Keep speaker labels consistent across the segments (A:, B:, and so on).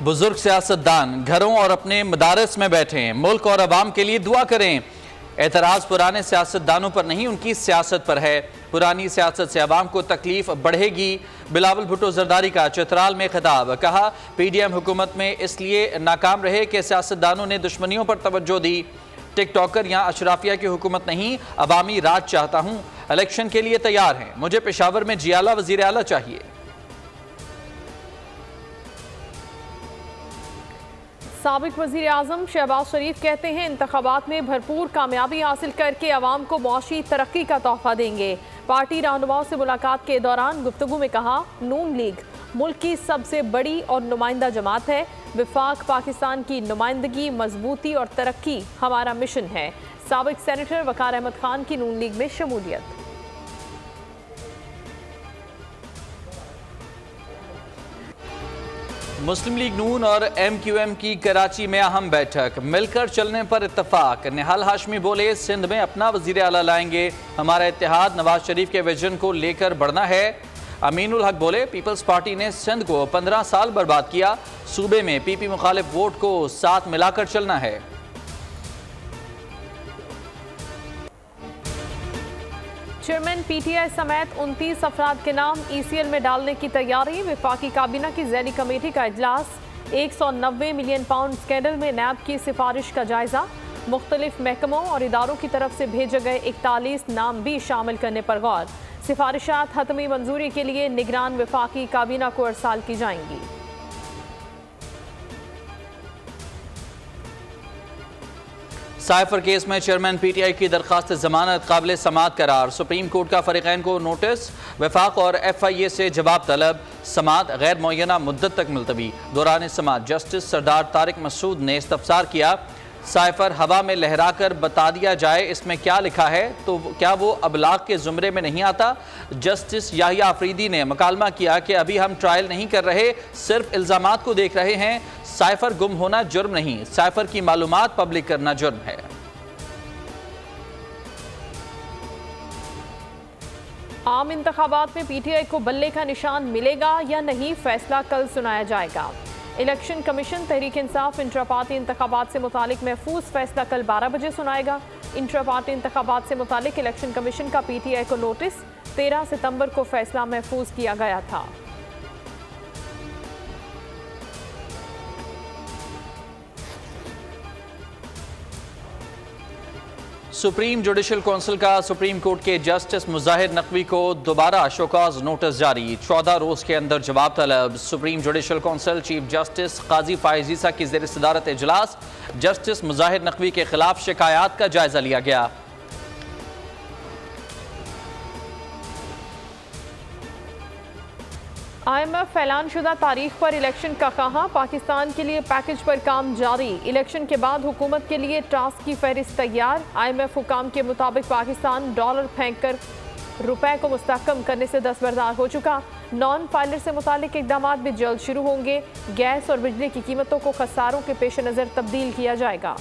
A: बुजुर्ग सियासतदान घरों और अपने मदारस में बैठे मुल्क और अवाम के लिए दुआ करें। एतराज़ पुराने सियासतदानों पर नहीं, उनकी सियासत पर है। पुरानी सियासत से अवाम को तकलीफ बढ़ेगी। बिलावल भुट्टो जरदारी का चित्राल में खिताब। कहा, PDM हुकूमत में इसलिए नाकाम रहे कि सियासतदानों ने दुश्मनियों पर तवज्जो दी। टिकटॉकर या अशराफिया की हुकूमत नहीं, अवामी राज चाहता हूँ। इलेक्शन के लिए तैयार हैं। मुझे पेशावर में जियाला वजीर आला चाहिए।
B: साबिक वज़ीर आज़म शहबाज शरीफ कहते हैं, इंतखाबात में भरपूर कामयाबी हासिल करके अवाम को मुआशी तरक्की का तोहफा देंगे। पार्टी रहनुमाओं से मुलाकात के दौरान गुफ्तगू में कहा, नून लीग मुल्क की सबसे बड़ी और नुमाइंदा जमात है। विफाक पाकिस्तान की नुमाइंदगी, मजबूती और तरक्की हमारा मिशन है। साबिक सेनेटर वकार अहमद खान की नून लीग में शमूलियत।
A: मुस्लिम लीग नून और MQM की कराची में अहम बैठक, मिलकर चलने पर इत्तफाक। निहाल हाशमी बोले, सिंध में अपना वजीर आला लाएंगे। हमारा इत्तेहाद नवाज शरीफ के विजन को लेकर बढ़ना है। अमीनुल हक बोले, पीपल्स पार्टी ने सिंध को 15 साल बर्बाद किया। सूबे में PP मुखालिफ वोट को साथ मिलाकर चलना है।
B: चेयरमैन PTI समेत 29 अफराद के नाम ECL में डालने की तैयारी। विफाकी काबीना की ज़ैली कमेटी का इजलास। 190 मिलियन पाउंड स्कैंडल में नैब की सिफारिश का जायजा। मुख्तलिफ महकमों और इदारों की तरफ से भेजे गए 41 नाम भी शामिल करने पर गौर। सिफारिशात हतमी मंजूरी के लिए निगरान विफाकी काबीना को अरसाल की जाएंगी।
A: साइफर केस में चेयरमैन PTI की दरखास्त जमानत काबिल समाअत करार। सुप्रीम कोर्ट का फरीकैन को नोटिस। वफाक और FIA से जवाब तलब। समाअत गैर मुअय्यना मुद्दत तक मुलतवी। दौरान समाअत जस्टिस सरदार तारिक मसूद ने इस्तफसार किया, साइफर हवा में लहराकर बता दिया जाए इसमें क्या लिखा है, तो क्या वो अबलाग के जुमरे में नहीं आता। जस्टिस याहिया अफरीदी ने मुकालमा किया कि अभी हम ट्रायल नहीं कर रहे, सिर्फ इल्जामात को देख रहे हैं। साइफर गुम होना जुर्म नहीं, साइफर की मालूमात पब्लिक करना जुर्म है।
B: आम इंतखाबात में PTI को बल्ले का निशान मिलेगा या नहीं, फैसला कल सुनाया जाएगा। Election commission Tehreek Insaf intra party इंतखाबात से मुतालिक महफूज फैसला कल 12 बजे सुनाएगा। इंट्रा पार्टी इंतखाबात से मुतालिक इलेक्शन कमीशन का PTI को नोटिस। 13 सितंबर को फैसला महफूज किया गया था।
A: सुप्रीम जुडिशल काउंसिल का सुप्रीम कोर्ट के जस्टिस मुजाहिर नकवी को दोबारा शोकॉज नोटिस जारी। 14 रोज के अंदर जवाब तलब। Supreme judicial council chief justice Qazi Faez Isa की ज़ेर सदारत इजलास। जस्टिस मुजाहिर नकवी के खिलाफ शिकायत का जायजा लिया गया।
B: IMF ऐलानशुदा तारीख पर इलेक्शन का कहा, पाकिस्तान के लिए पैकेज पर काम जारी। इलेक्शन के बाद हुकूमत के लिए टास्क की फहरिस्त तैयार। IMF हुकाम के मुताबिक पाकिस्तान डॉलर फेंक कर रुपए को मुस्तहकम करने से दस्तबरदार हो चुका। नॉन फाइलर से मुतालिक इकदाम भी जल्द शुरू होंगे। गैस और बिजली की कीमतों को खसारों के पेश नज़र तब्दील किया जाएगा।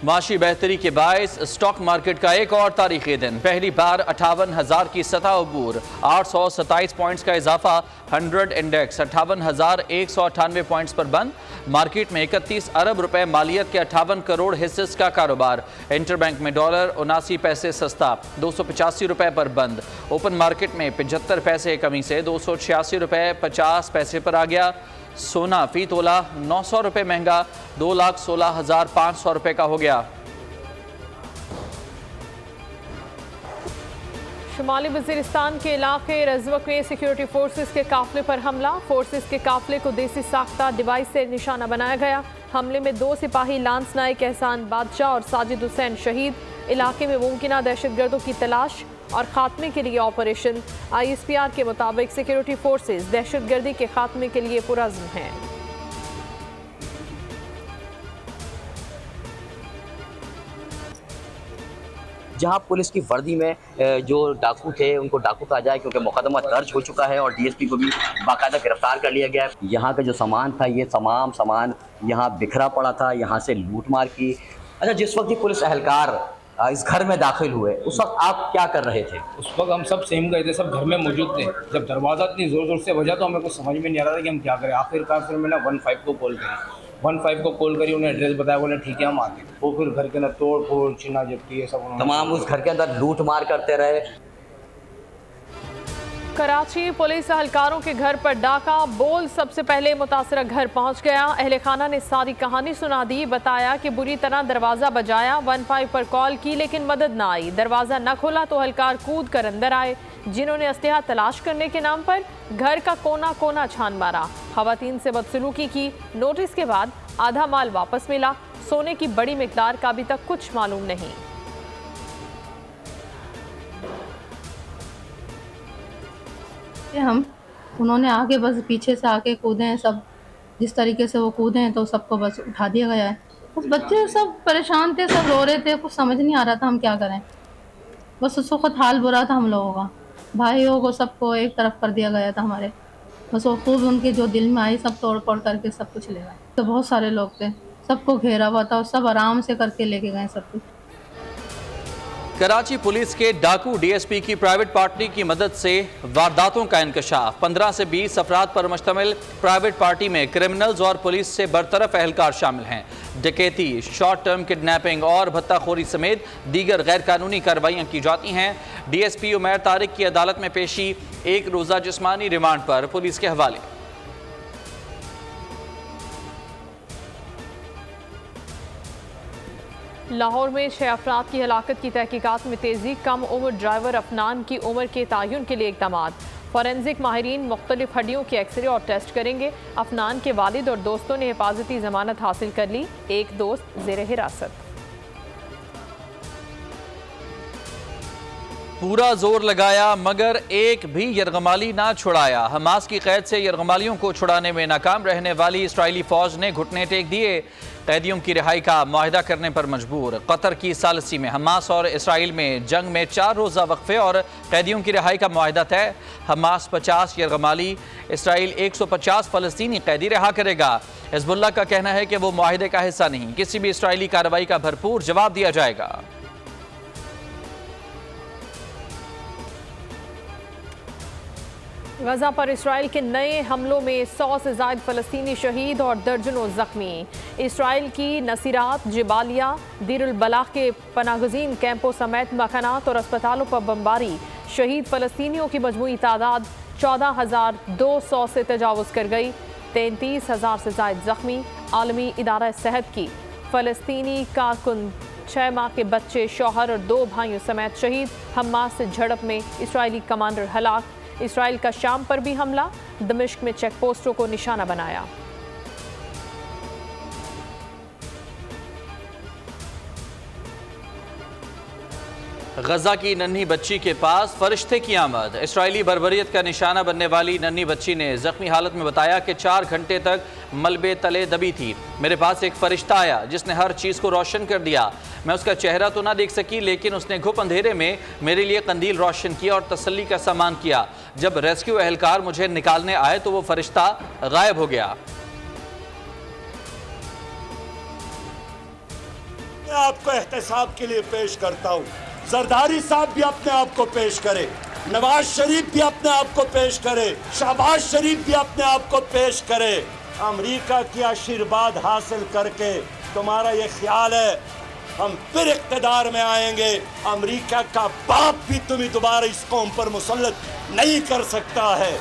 A: माशी बेहतरी के बायस स्टॉक मार्केट का एक और तारीखी दिन। पहली बार 58,000 की सतह अबूर। 827 पॉइंट्स का इजाफा। 100 इंडेक्स 58,198 पॉइंट्स पर बंद। मार्केट में 31 अरब रुपए मालियत के 58 करोड़ हिस्से का कारोबार। इंटरबैंक में डॉलर 79 पैसे सस्ता 285 रुपए पर बंद। ओपन मार्केट में 75 पैसे कमी से 286 रुपए 50 पैसे पर आ गया। सोना फी तोला 900 रुपए महंगा 2,16,500 रुपए का हो गया।
B: शुमाली वजीरिस्तान के इलाके रजवक में सिक्योरिटी फोर्सेस के काफिले पर हमला। फोर्सेस के काफिले को देसी साख्ता डिवाइस से निशाना बनाया गया। हमले में 2 सिपाही लांस नाइक एहसान बादशाह और साजिद हुसैन शहीद। इलाके में मुमकिन दहशतगर्दों की तलाश और खात्मे के लिए ऑपरेशन। ISPR के मुताबिक सिक्योरिटी फोर्सेस दहशतगर्दी के खात्मे के लिए पुरअज़्म हैं।
C: जहां पुलिस की वर्दी में जो डाकू थे उनको डाकू कहा जाए, क्योंकि मुकदमा दर्ज हो चुका है और DSP को भी बाकायदा गिरफ्तार कर लिया गया है। यहाँ का जो सामान था, ये तमाम सामान यहाँ बिखरा पड़ा था, यहाँ से लूट मार की। अच्छा, जिस वक्त ही पुलिस एहलकार इस घर में दाखिल हुए, उस वक्त आप क्या कर रहे थे?
D: उस वक्त हम सब सेम गए थे, सब घर में मौजूद थे। जब दरवाज़ा इतनी ज़ोर ज़ोर से बजा तो हमें कुछ समझ में नहीं आ रहा था कि हम क्या करें। आखिरकार फिर मैंने 15 को कॉल करी, 15 को कॉल करी, उन्हें एड्रेस बताया, बोले ठीक है हम आते। वो फिर घर के अंदर तोड़ फोड़ छीना झपटी ये सब
C: तमाम उस घर के अंदर लूट मार करते रहे।
B: कराची पुलिस एहलकारों के घर पर डाका, बोल सबसे पहले मुतासरा घर पहुंच गया। अहले खाना ने सारी कहानी सुना दी, बताया कि बुरी तरह दरवाज़ा बजाया, 15 पर कॉल की लेकिन मदद ना आई। दरवाज़ा न खोला तो एहलकार कूद कर अंदर आए, जिन्होंने असलहा तलाश करने के नाम पर घर का कोना कोना छान मारा, खवातीन से बदसलूकी की। नोटिस के बाद आधा माल वापस मिला, सोने की बड़ी मिकदार का अभी तक कुछ मालूम नहीं।
E: उन्होंने आके बस पीछे से आके कूदे हैं सब, जिस तरीके से वो कूदे हैं तो सबको बस उठा दिया गया है। बस बच्चे सब परेशान थे, सब रो रहे थे, कुछ समझ नहीं आ रहा था हम क्या करें। बस उस वक्त हाल बुरा था हम लोगों का, भाइयों को सबको एक तरफ कर दिया गया था हमारे। बस वो खूब उनके जो दिल में आई सब तोड़ फोड़ करके सब कुछ ले गए। तो बहुत सारे लोग थे, सबको घेरा हुआ था और सब आराम से करके लेके गए सब कुछ।
A: कराची पुलिस के डाकू डीएसपी की प्राइवेट पार्टी की मदद से वारदातों का इंकशाफ। 15 से 20 अफराद पर मुश्तमिल प्राइवेट पार्टी में क्रिमिनल्स और पुलिस से बरतरफ एहलकार शामिल हैं। डकैती, शॉर्ट टर्म किडनैपिंग और भत्ताखोरी समेत दीगर गैर कानूनी कार्रवाइयाँ की जाती हैं। डीएसपी उमैर तारिक की अदालत में पेशी, 1 रोज़ा जिस्मानी रिमांड पर पुलिस के हवाले।
B: लाहौर में 6 अफराद की हलाकत की तहकीकात में तेज़ी, कम उम्र ड्राइवर अफनान की उम्र के तयन के लिए इक़दामात। फॉरेंसिक माहिरीन मुख्तलिफ हड्डियों के एक्सरे और टेस्ट करेंगे। अफनान के वालिद और दोस्तों ने हिफाजती जमानत हासिल कर ली, एक दोस्त ज़ेर हिरासत।
A: पूरा जोर लगाया मगर एक भी यरगमाली ना छुड़ाया। हमास की कैद से यरगमालियों को छुड़ाने में नाकाम रहने वाली इसराइली फौज ने घुटने टेक दिए। कैदियों की रिहाई का मुआहिदा करने पर मजबूर। कतर की सालसी में हमास और इसराइल में जंग में 4 रोज़ा वक्फे और कैदियों की रिहाई का मुआहिदा तय। हमास 50 यरगमाली, इसराइल 150 फ़लस्तीनी कैदी रिहा करेगा। हिज़्बुल्लाह का कहना है कि वो मुआहिदे का हिस्सा नहीं, किसी भी इसराइली कार्रवाई का भरपूर जवाब दिया जाएगा।
B: गजा पर इसराइल के नए हमलों में 100 से ज़ायद फ़लस्तीनी शहीद और दर्जनों ज़ख्मी। इसराइल की नसीरात, जिबालिया, दीरुल बलाग के पनागज़ीन कैंपों समेत मकानात और अस्पतालों पर बमबारी। शहीद फ़लस्तीनियों की मजमूई तादाद 14,200 से तजावुज़ कर गई। 33,000 से ज़ायद ज़ख्मी। आलमी इदारा सेहत की फ़लस्तीनी कारकुन, 6 माह के बच्चे, शौहर और 2 भाइयों समेत शहीद। हमास से झड़प में इसराइली कमांडर हलाक। इसराइल का शाम पर भी हमला, दमिश्क में चेक पोस्टों को निशाना बनाया।
A: गजा की नन्ही बच्ची के पास फरिश्ते की आमद। इसराइली बर्बरियत का निशाना बनने वाली नन्ही बच्ची ने जख्मी हालत में बताया कि 4 घंटे तक मलबे तले दबी थी। मेरे पास एक फरिश्ता आया जिसने हर चीज़ को रोशन कर दिया। मैं उसका चेहरा तो ना देख सकी, लेकिन उसने घुप अंधेरे में मेरे लिए कंदील रोशन किया और तसल्ली का सामान किया। जब रेस्क्यू एहलकार मुझे निकालने आए तो वो फरिश्ता गायब हो गया।
F: मैं आपको एहतसाब के लिए पेश करता हूँ। जरदारी साहब भी अपने आप को पेश करे, नवाज शरीफ भी अपने आप को पेश करे, शहबाज शरीफ भी अपने आप को पेश करे। अमेरिका की आशीर्वाद हासिल करके तुम्हारा ये ख्याल है हम फिर इक़्तिदार में आएंगे, अमेरिका का बाप भी तुम्हें दोबारा इस कौम पर मुसल्लत नहीं कर सकता है।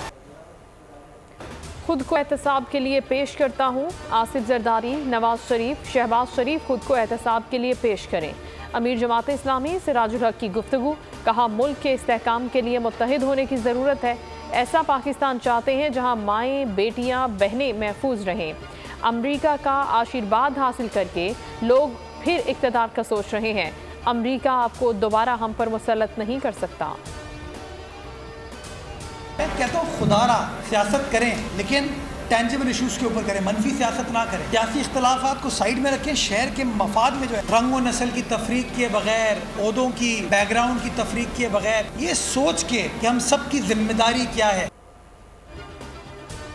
B: खुद को एहतसाब के लिए पेश करता हूँ। आसिफ जरदारी, नवाज शरीफ, शहबाज शरीफ खुद को एहतसाब के लिए पेश करें। अमीर जमात इस्लामी सिराजुल हक की गुफ्तगू, कहा मुल्क के इस्तेहकाम के लिए मुत्तहिद होने की ज़रूरत है। ऐसा पाकिस्तान चाहते हैं जहां माएँ, बेटियां, बहनें महफूज रहें। अमेरिका का आशीर्वाद हासिल करके लोग फिर इक़्तिदार का सोच रहे हैं। अमेरिका आपको दोबारा हम पर मुसल्लत नहीं कर सकता।
G: कहता हूँ खुदारा सियासत करें, लेकिन टेंजिबल इशूज़ के ऊपर करें, मनफी सियासत ना करें। सियासी इख्तलाफात को साइड में रखें, शहर के मफाद में जो है रंग और नस्ल की तफरीक किए बगैर, ओहदों की, बैकग्राउंड की तफरीक किए बगैर, ये सोच के कि हम सब की जिम्मेदारी क्या है।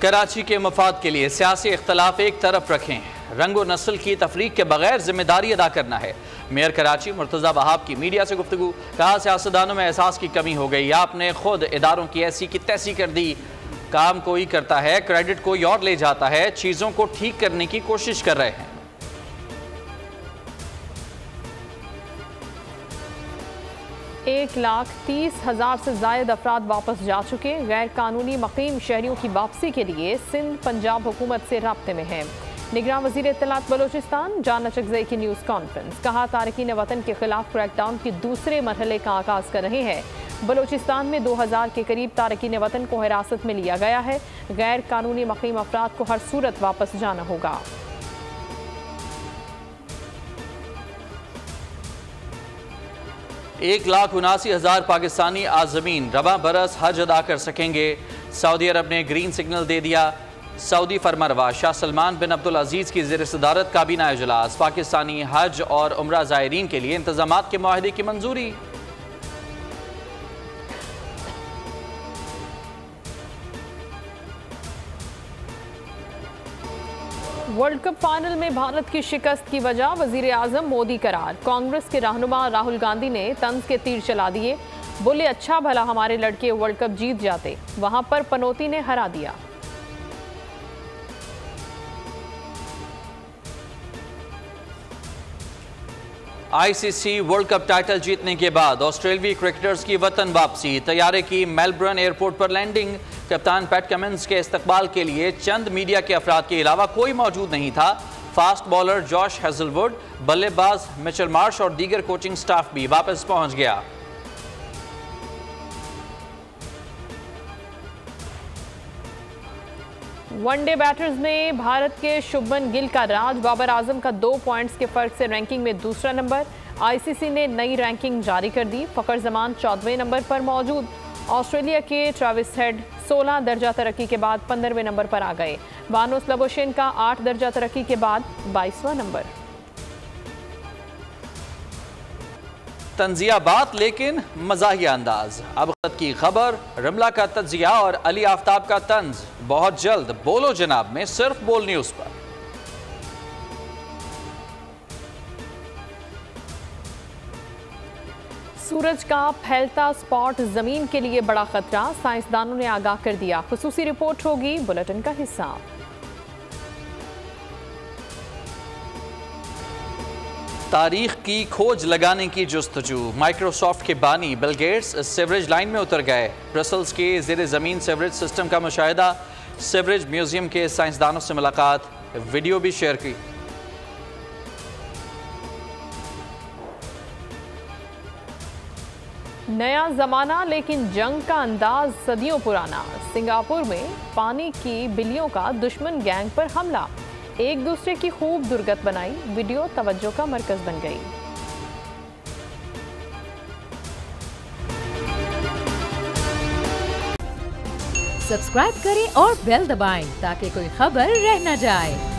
A: कराची के मफाद के लिए सियासी इख्तलाफ एक तरफ रखें, रंग और नस्ल की तफरीक के बगैर जिम्मेदारी अदा करना है। मेयर कराची मुर्तज़ा वहाब की मीडिया से गुफ्तगू, कहा सियासतदानों में एहसास की कमी हो गई, आपने खुद इदारों की ऐसी की तैसी कर दी। काम कोई करता है, क्रेडिट कोई और ले जाता है, चीज़ों को ठीक करने की कोशिश कर रहे हैं।
B: 1,30,000 से ज़ायद अफराद वापस जा चुके। गैर कानूनी मकीम शहरियों की वापसी के लिए सिंध पंजाब हुकूमत से राब्ते में है। निगरान वज़ीर इत्तलात बलोचिस्तान जाना चकज़ई की न्यूज़ कॉन्फ्रेंस, कहा तारकीन वतन के खिलाफ क्रैकडाउन के दूसरे मरहले का आगाज़ कर रहे हैं। बलोचिस्तान में 2000 के करीब तारकीन वतन को हिरासत में लिया गया है। गैर कानूनी मकीम अफराद को हर सूरत वापस जाना होगा।
A: एक 1,79,000 पाकिस्तानी आज़मीन रवा बरस हज अदा कर सकेंगे। सऊदी अरब ने ग्रीन सिग्नल दे दिया। सऊदी फरमारवा शाह सलमान बिन अब्दुल अजीज़ की ज़ेर सदारत काबीना इजलास, पाकिस्तानी हज और उम्रा ज़ायरीन के लिए इंतज़ामात के मुआहदे की मंजूरी।
B: वर्ल्ड कप फाइनल में भारत की शिकस्त की वजह वजीर आजम मोदी करार। कांग्रेस के रहनुमा राहुल गांधी ने तंज के तीर चला दिए, बोले अच्छा भला हमारे लड़के वर्ल्ड कप जीत जाते, वहां पर पनौती ने हरा दिया।
A: आईसीसी वर्ल्ड कप टाइटल जीतने के बाद ऑस्ट्रेलियाई क्रिकेटर्स की वतन वापसी, तैयारे की मेलबर्न एयरपोर्ट पर लैंडिंग। कप्तान पैट कमिंस के इस्तकबाल के लिए चंद मीडिया के अफराद के अलावा कोई मौजूद नहीं था। फास्ट बॉलर जॉश हेजलवुड, बल्लेबाज मिचेल मार्श और दीगर कोचिंग स्टाफ भी वापस पहुंच गया।
B: वनडे बैटर्स में भारत के शुभमन गिल का राज, बाबर आजम का 2 पॉइंट्स के फर्क से रैंकिंग में दूसरा नंबर। आईसीसी ने नई रैंकिंग जारी कर दी, फखर जमान 14वें नंबर पर मौजूद। ऑस्ट्रेलिया के ट्रेविस हेड 16 दर्जा तरक्की के बाद 15वें नंबर पर आ गए। वानोस लबोशेन का 8 दर्जा तरक्की के बाद 22वां नंबर।
A: तंजिया बात लेकिन मज़ाहिया अंदाज। अब की खबर, रमला का तजिया और अली आफ्ताब का तंज बहुत जल्द बोलो जनाब में सिर्फ बोल न्यूज़ पर।
B: सूरज का फैलता स्पॉट जमीन के लिए बड़ा खतरा, साइंसदानों ने आगाह कर दिया। खुसूसी रिपोर्ट होगी बुलेटिन का हिस्सा।
A: तारीख की खोज लगाने की जुस्तजू, माइक्रोसॉफ्ट के बानी बिल गेट्स सीवरेज लाइन में उतर गए। ब्रसल्स के ज़ेर ज़मीन सीवरेज सिस्टम का मुशाहिदा, सीवरेज म्यूजियम के साइंसदानों से मुलाकात, वीडियो भी शेयर की।
B: नया जमाना लेकिन जंग का अंदाज सदियों पुराना। सिंगापुर में पानी की बिल्लियों का दुश्मन गैंग पर हमला, एक दूसरे की खूब दुर्गत बनाई, वीडियो तवज्जो का मरकज बन गई।
H: सब्सक्राइब करें और बेल दबाएं ताकि कोई खबर रह न जाए।